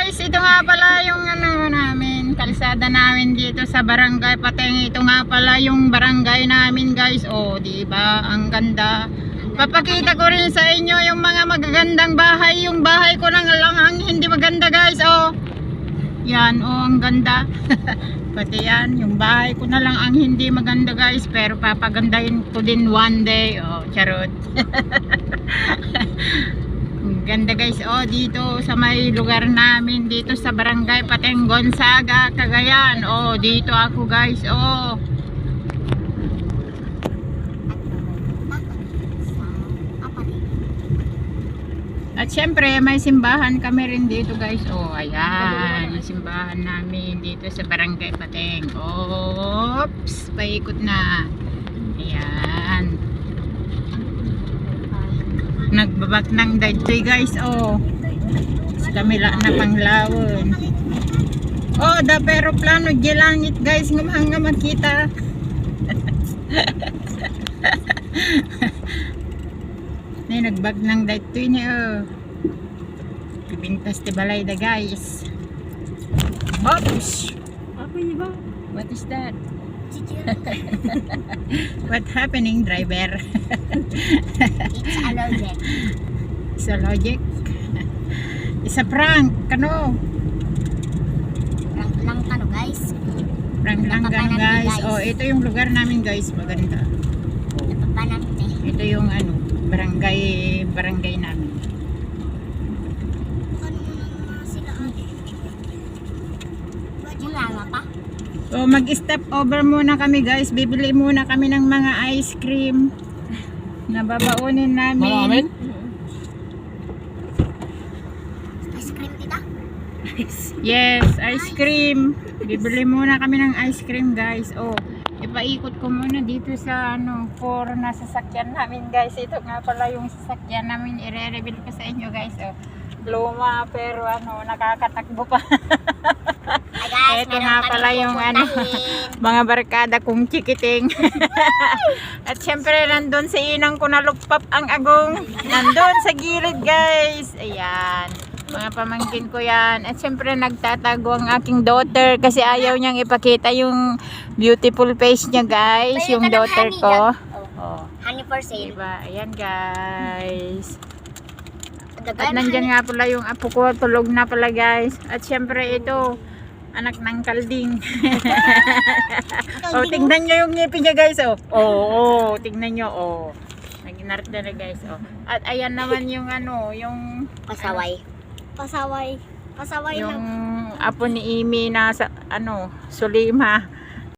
guys, ito nga pala yung ano namin, kalsada namin dito sa barangay Pateng. Ito nga pala yung barangay namin guys. Oh, di ba? Ang ganda. Papakita ko rin sa inyo yung mga magagandang bahay. Yung bahay ko lang ang hindi maganda guys. Oh. Yan, oh, ang ganda. Pati yan, yung bahay ko na lang ang hindi maganda guys. Pero papagandahin ko din one day. Oh, charot. Ganda guys, oh, dito sa may lugar namin, dito sa barangay Pateng, Gonzaga, Cagayan. Oh, dito ako guys, oh. At syempre may simbahan kami rin dito guys. Oh, ayan, yung simbahan namin dito sa barangay Pateng. Oops, paikot na. Ayan. Nagbabak ng daytoy guys, oh. Sa kamila na panglawon. Oh, da pero plano gilangit guys, ngumhang nga makita. Nay nagbag ng daytoy niya, oh. Pibintas ti balay da guys. Oops. What is that? What happening, driver? It's a logic. It's a logic. It's a prank. Kano? Prank lang kano guys. Prank lang kano guys. Oh, ito yung lugar namin guys. Maganda. Napapanante. Ito yung ano, barangay namin. Ano naman sila ate? Wala pa? So mag-step over muna kami guys. Bibili muna kami ng mga ice cream na babaunin namin. Malamin? Ice cream tita? Yes, ice cream. Bibili muna kami ng ice cream guys. Oh, ipaikot ko muna dito sa ano, for na sasakyan namin guys. Ito nga pala yung sasakyan namin. I-reveal ko sa inyo guys. Oh, luma pero ano, nakakatakbo pa. Ay guys, Ito nga pala yung ano, mga barkada kong chikiting. At syempre nandun si inang ko na lupap ang agong. Nandun sa gilid guys. Ayan, mga pamangkin ko yan. At syempre nagtatago ang aking daughter kasi ayaw niyang ipakita yung beautiful face niya guys. Pwede Yung ka ng daughter honey ko. dyan. Oh, Honey for sale. diba? Ayan guys. At Dagan nandyan nga pala yung apo ko, tulog na pala guys. At syempre ito, anak ng kalding. Oh, tignan nyo yung ngipin niya guys, oh. Oh, tignan nyo, oh. Nag-inart na guys, oh. At ayan naman yung ano, yung Pasaway. Pasaway. Pasaway yung lang. apo ni Imi na sa ano, Sulima.